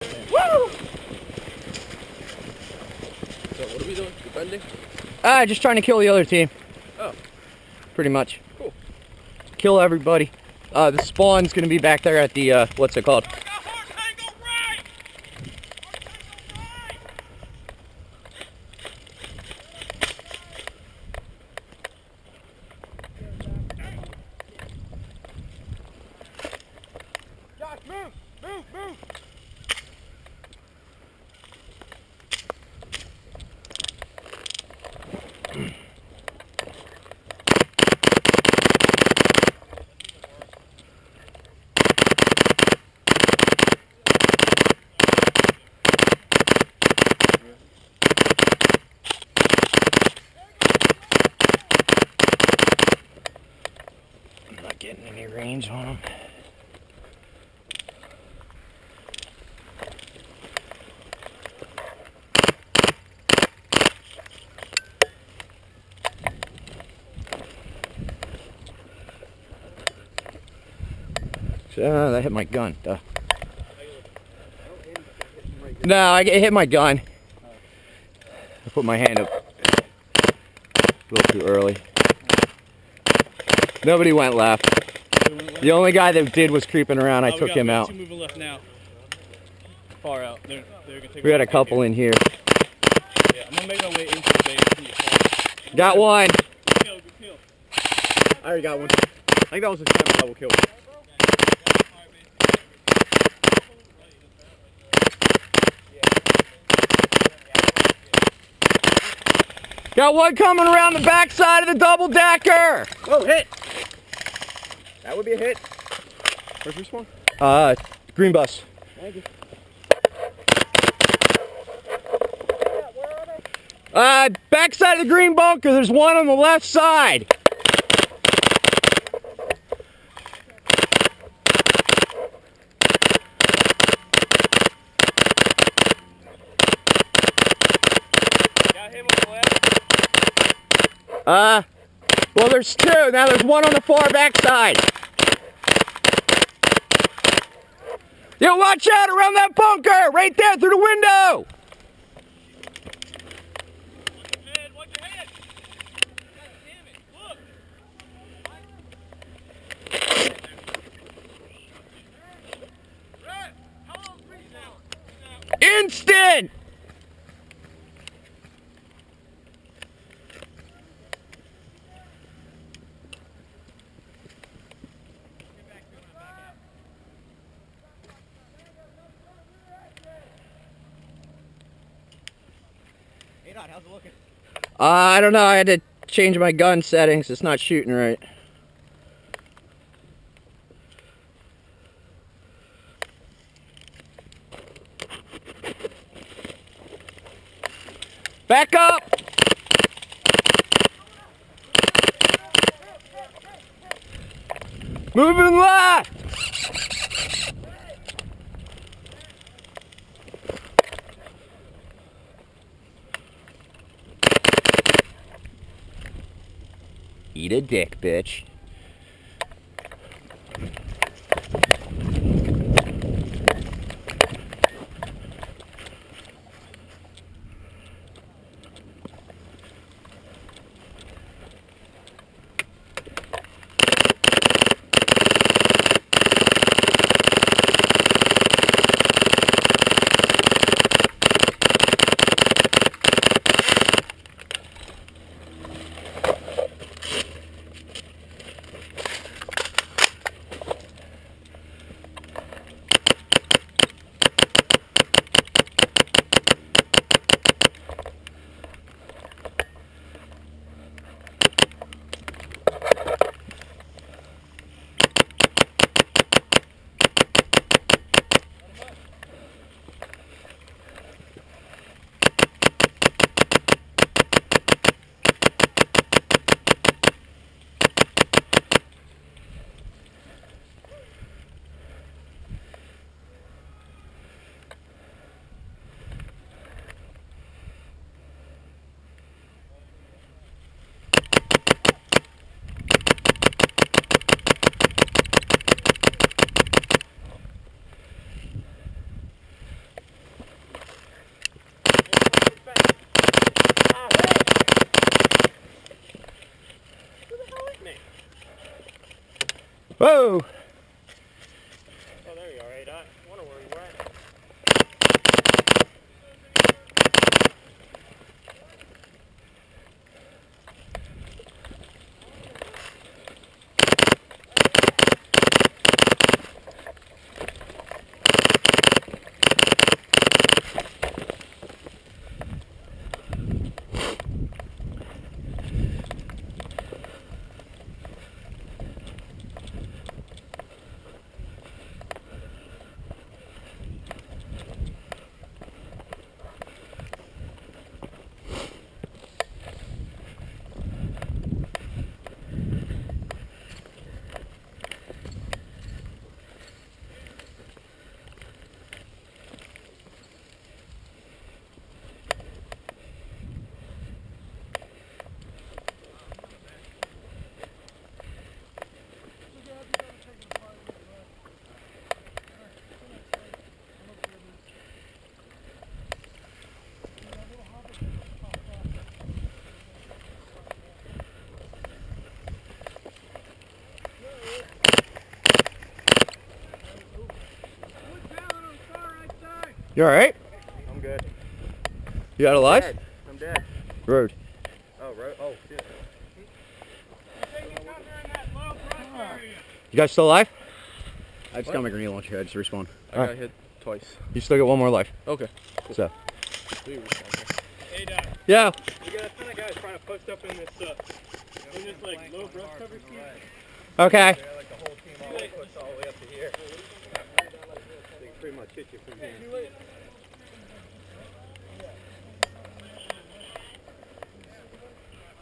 Woo! So what are we doing? Defending? Just trying to kill the other team. Oh. Pretty much. Cool. Kill everybody. The spawn's gonna be back there at the, what's it called? Josh, move! Move! Move! I'm not getting any range on them. That hit my gun. Duh. No, I hit my gun. I put my hand up a little too early. Nobody went left. The only guy that did was creeping around. I took him out. Two moving left now. Far out. They're gonna take We had a couple in here. Yeah, I'm gonna make my way into the base. Got one. Good kill, good kill. I already got one. I think that was a double kill. Got one coming around the back side of the double decker. Oh, hit! That would be a hit. Where's your spawn? Green bus. Thank you. Back side of the green bunker. There's one on the left side. Got him on the left. Well, there's two. Now there's one on the far back side. Yo, watch out around that bunker! Right there, through the window! Watch your head! God damn it, look! Red, how long freeze now? Instant! How's it looking? I don't know. I had to change my gun settings. It's not shooting right. Back up! Moving left! Eat a dick, bitch. Whoa! Oh, there you are, A-Dot. I wonder where you were at. You alright? I'm good. You got a life? Dead. I'm dead. Road. Oh, right. Oh, shit. You guys still alive? I just got my grenade launcher. I just respawned. I Alright. got hit twice. You still got one more life. Okay. So. A-Dot. Yeah. We got a ton of guys trying to post up in this like low brush cover here. Okay. Yeah, like the whole team all pushed all the way up to here. They can pretty much hit you from here.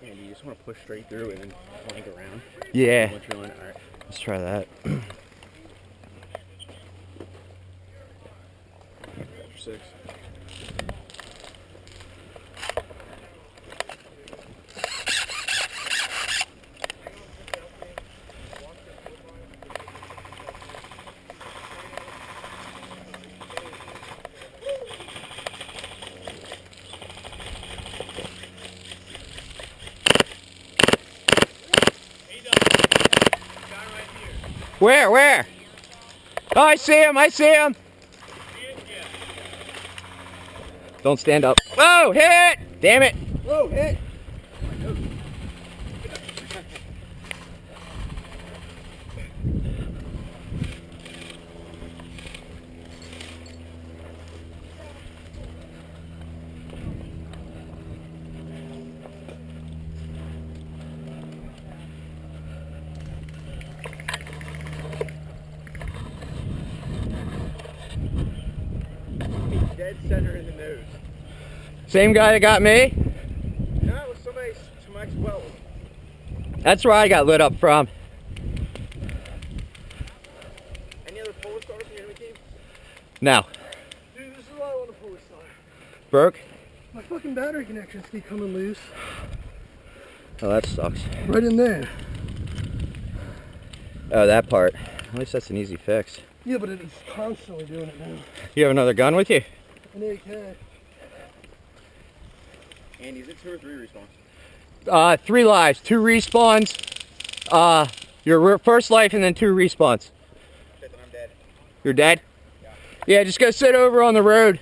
And you just want to push straight through and then flank around. Yeah. Once you're on, all right. Let's try that. 6. Where? Where? Oh, I see him. I see him. Don't stand up. Whoa, hit! Damn it. Whoa, hit! Dead center in the nose. Same guy that got me? No, it was somebody to my 12. That's where I got lit up from. Any other Polish stars from the enemy team? No. Dude, this is why I want a Polish star. Broke? My fucking battery connections keep coming loose. Oh, that sucks. Right in there. Oh, that part. At least that's an easy fix. Yeah, but it's constantly doing it now. You have another gun with you? An AK. Andy, is it 2 or 3 respawns? 3 lives, 2 respawns. Your first life and then 2 respawns. Shit, then I'm dead. You're dead? Yeah. Yeah, just go sit over on the road.